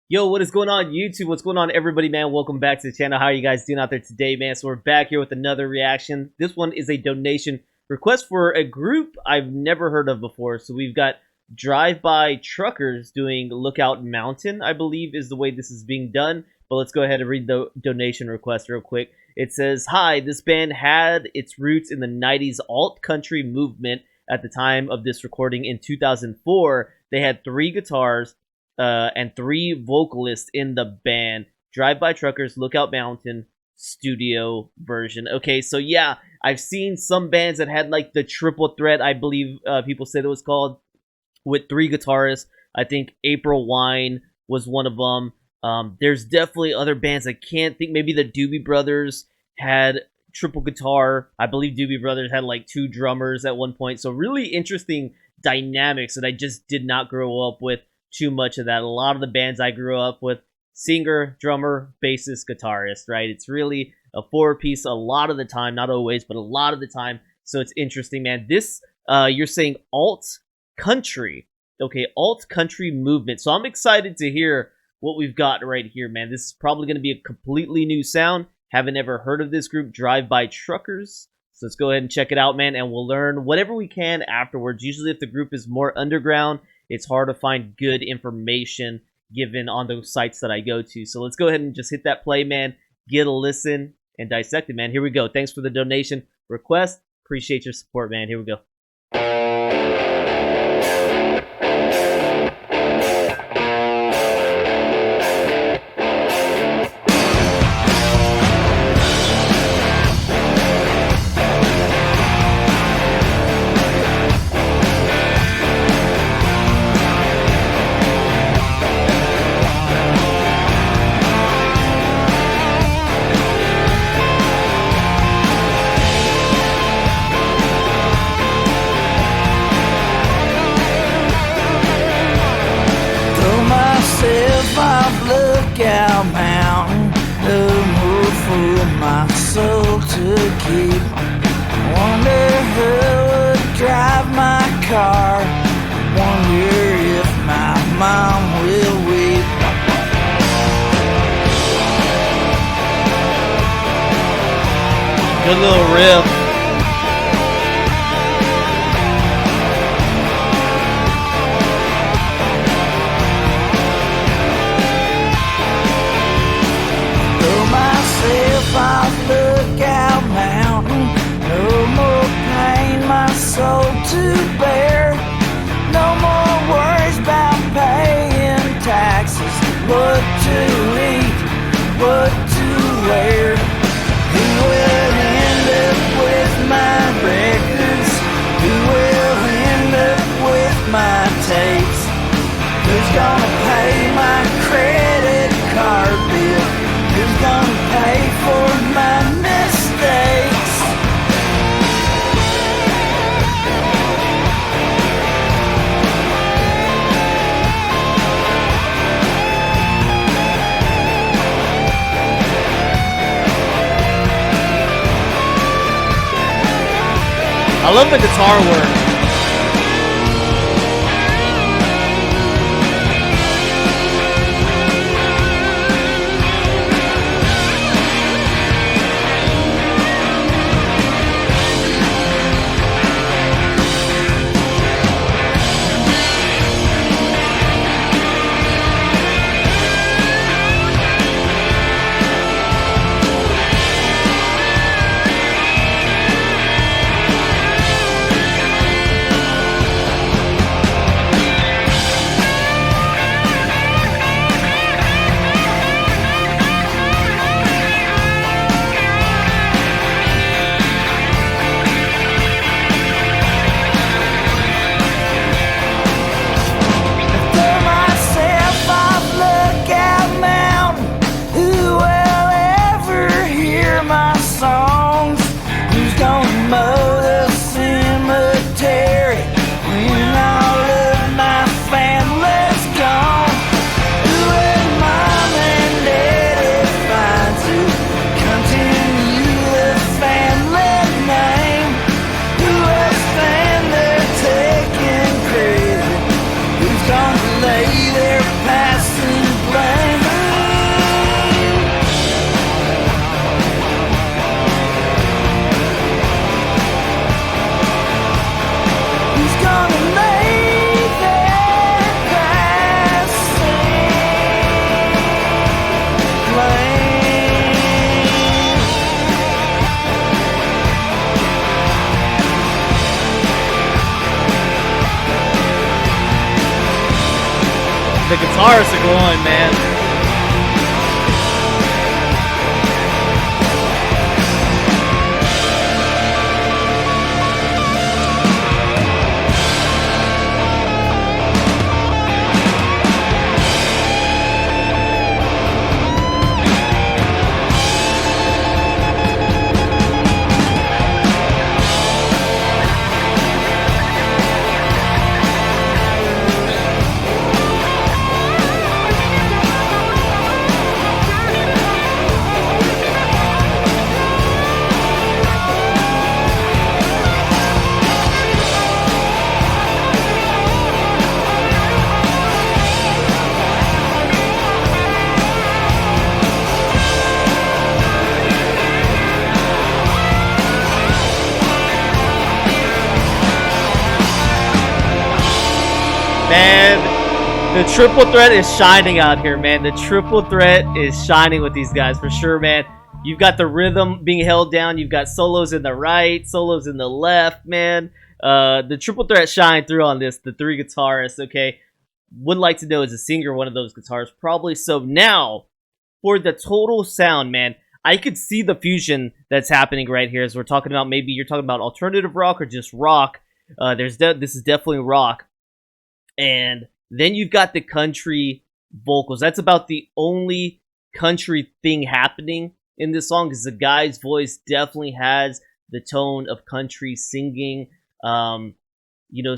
Yo, what is going on YouTube? What's going on everybody, man? Welcome back to the channel. How are you guys doing out there today, man? So we're back here with another reaction. This one is a donation request for a group I've never heard of before. So we've got Drive-By Truckers doing Lookout Mountain, I believe is the way this is being done. But let's go ahead and read the donation request real quick. It says, "Hi, this band had its roots in the 90s alt-country movement. At the time of this recording in 2004, they had 3 guitars, and 3 vocalists in the band. Drive-By Truckers, Lookout Mountain, studio version." Okay, so yeah, I've seen some bands that had like the triple threat, I believe people said it was called, with 3 guitarists. I think April Wine was one of them. There's definitely other bands I can't think. Maybe the Doobie Brothers had triple guitar. I believe Doobie Brothers had like 2 drummers at one point. So really interesting dynamics that I just did not grow up with too much of that. A lot of the bands I grew up with, singer, drummer, bassist, guitarist, right? It's really a 4-piece a lot of the time, not always, but a lot of the time. So it's interesting, man. This, you're saying alt country. Okay, alt country movement. So I'm excited to hear what we've got right here, man. This is probably going to be a completely new sound. Haven't ever heard of this group, Drive-By Truckers. So let's go ahead and check it out, man, and we'll learn whatever we can afterwards. Usually if the group is more underground, it's hard to find good information given on those sites that I go to. So let's go ahead and just hit that play, man. Get a listen and dissect it, man. Here we go. Thanks for the donation request. Appreciate your support, man. Here we go. Lookout Mountain, no more for my soul to keep. Wonder who would drive my car. Wonder if my mom will weep. Good little riff. Off Lookout Mountain, no more pain my soul to bear. No more worries about paying taxes, what to eat, what to wear. Who will end up with my records? Who will end up with my tapes? Who's gonna pay my credit card bill? Who's gonna pay for my mistakes? I love the guitar work. guitars are going, man. Man, the triple threat is shining out here, man. The triple threat is shining with these guys for sure, man. You've got the rhythm being held down. You've got solos in the right, solos in the left, man. The triple threat shine through on this. The three guitarists, okay. Would like to know, is a singer one of those guitars? Probably so. Now, for the total sound, man, I could see the fusion that's happening right here as we're talking about. Maybe you're talking about alternative rock or just rock. This is definitely rock. And then you've got the country vocals. That's about the only country thing happening in this song, because the guy's voice definitely has the tone of country singing. You know,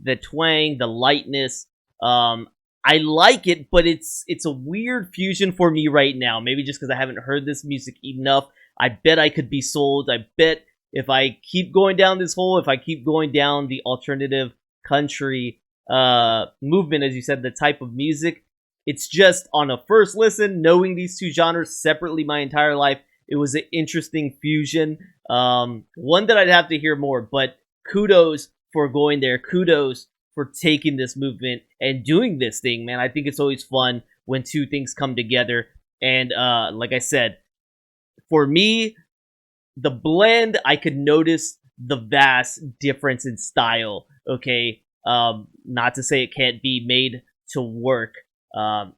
the twang, the lightness. I like it, but it's a weird fusion for me right now. Maybe just because I haven't heard this music enough. I bet I could be sold. I bet if I keep going down this hole, if I keep going down the alternative country movement, as you said, the type of music, it's just on a first listen, knowing these two genres separately my entire life, it was an interesting fusion. One that I'd have to hear more, but kudos for going there. Kudos for taking this movement and doing this thing, man. I think it's always fun when two things come together. And like I said, for me, the blend, I could notice the vast difference in style, okay? Not to say it can't be made to work. I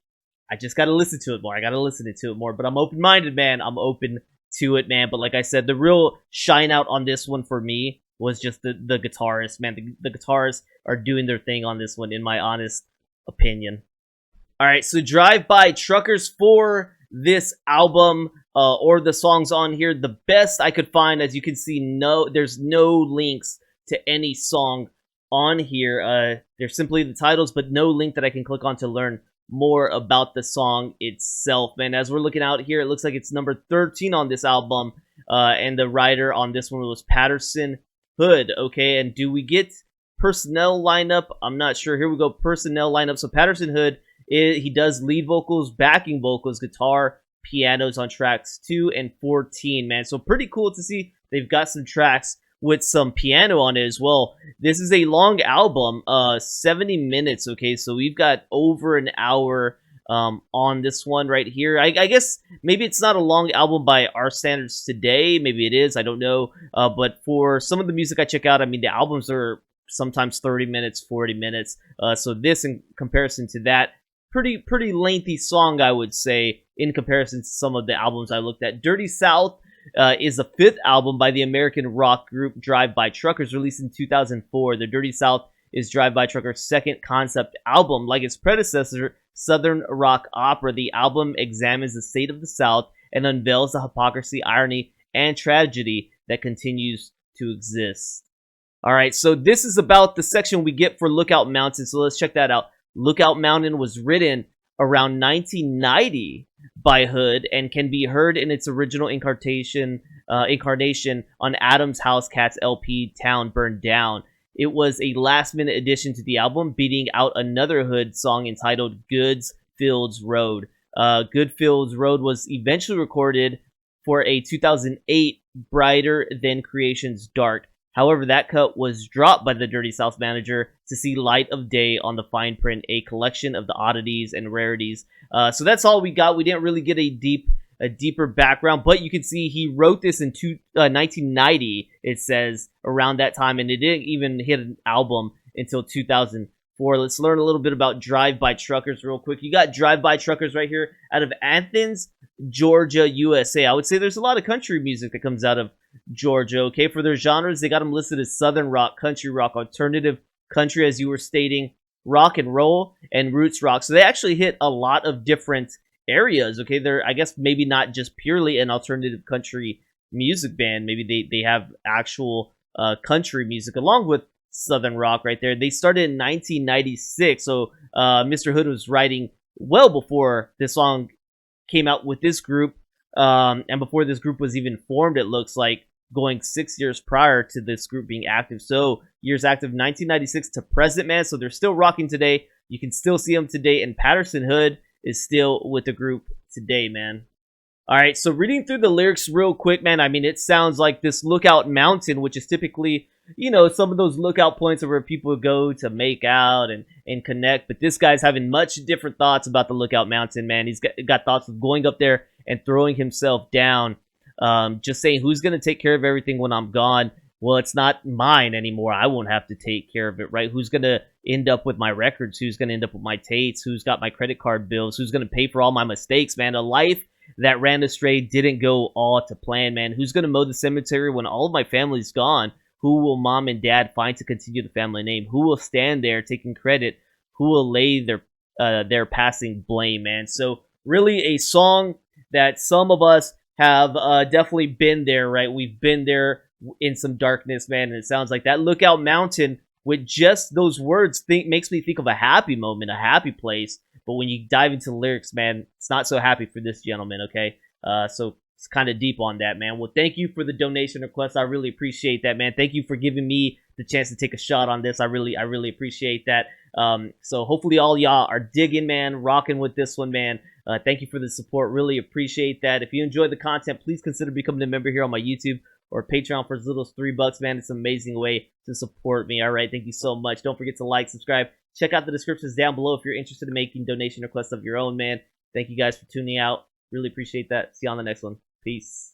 just gotta listen to it more. I gotta listen to it more. But I'm open-minded, man. I'm open to it, man. But like I said, the real shine out on this one for me was just the guitarist, man. The guitarists are doing their thing on this one, in my honest opinion. All right, so Drive By Truckers for this album, or the songs on here. The best I could find, as you can see, there's no links to any song on here. They're simply the titles, but no link that I can click on to learn more about the song itself, man. As we're looking out here, it looks like it's number 13 on this album, and the writer on this one was Patterson Hood, okay? And do we get personnel lineup? I'm not sure. Here we go, personnel lineup. So Patterson Hood, he does lead vocals, backing vocals, guitar, pianos on tracks 2 and 14, man. So pretty cool to see they've got some tracks with some piano on it as well. This is a long album, 70 minutes, okay? So we've got over an hour on this one right here. I guess maybe it's not a long album by our standards today. Maybe it is. I don't know. But for some of the music I check out, I mean, the albums are sometimes 30 minutes, 40 minutes. So this, in comparison to that, pretty lengthy song, I would say, in comparison to some of the albums I looked at. Dirty South is the 5th album by the American rock group Drive By Truckers, released in 2004. The Dirty South is Drive By Truckers' second concept album. Like its predecessor, Southern Rock Opera, the album examines the state of the South and unveils the hypocrisy, irony, and tragedy that continues to exist. All right, so this is about the section we get for Lookout Mountain, so let's check that out. Lookout Mountain was written around 1990 by Hood and can be heard in its original incarnation on Adam's House Cats LP, Town Burned Down. It was a last-minute addition to the album, beating out another Hood song entitled Goods Fields Road. Good Fields Road was eventually recorded for a 2008 Brighter Than Creation's Dark. However, that cut was dropped by the Dirty South manager to see light of day on the fine print, a collection of the oddities and rarities. So that's all we got. We didn't really get a deeper background, but you can see he wrote this in 1990, it says, around that time, and it didn't even hit an album until 2004. for. Let's learn a little bit about drive-by truckers real quick. You got drive-by truckers right here out of Athens, Georgia, USA. I would say there's a lot of country music that comes out of Georgia. Okay, for their genres, they got them listed as southern rock, country rock, alternative country, as you were stating, rock and roll, and roots rock. So they actually hit a lot of different areas. Okay, they're, I guess, maybe not just purely an alternative country music band. Maybe they have actual country music along with southern rock right there. They started in 1996, so Mr. Hood was writing well before this song came out with this group, and before this group was even formed, it looks like, going 6 years prior to this group being active. So years active, 1996 to present, man. So they're still rocking today. You can still see them today, and Patterson Hood is still with the group today, man. All right, so reading through the lyrics real quick, man, I mean, it sounds like this Lookout Mountain, which is typically, you know, some of those lookout points where people go to make out and connect. But this guy's having much different thoughts about the Lookout Mountain, man. He's got thoughts of going up there and throwing himself down. Just saying, who's going to take care of everything when I'm gone? Well, it's not mine anymore. I won't have to take care of it, right? Who's going to end up with my records? Who's going to end up with my tapes? Who's got my credit card bills? Who's going to pay for all my mistakes, man? A life that ran astray didn't go all to plan, man. Who's going to mow the cemetery when all of my family's gone? Who will mom and dad find to continue the family name? Who will stand there taking credit? Who will lay their passing blame, man? So really a song that some of us have definitely been there, right? We've been there in some darkness, man, and it sounds like that Lookout Mountain, with just those words, makes me think of a happy moment, a happy place. But when you dive into the lyrics, man, it's not so happy for this gentleman, okay? So it's kind of deep on that, man. Well, thank you for the donation request. I really appreciate that, man. Thank you for giving me the chance to take a shot on this. I really appreciate that. So hopefully all y'all are digging, man, rocking with this one, man. Thank you for the support. Really appreciate that. If you enjoy the content, please consider becoming a member here on my YouTube or Patreon for as little as $3, man. It's an amazing way to support me. All right, thank you so much. Don't forget to like, subscribe. Check out the descriptions down below if you're interested in making donation requests of your own, man. Thank you guys for tuning out. Really appreciate that. See you on the next one. Peace.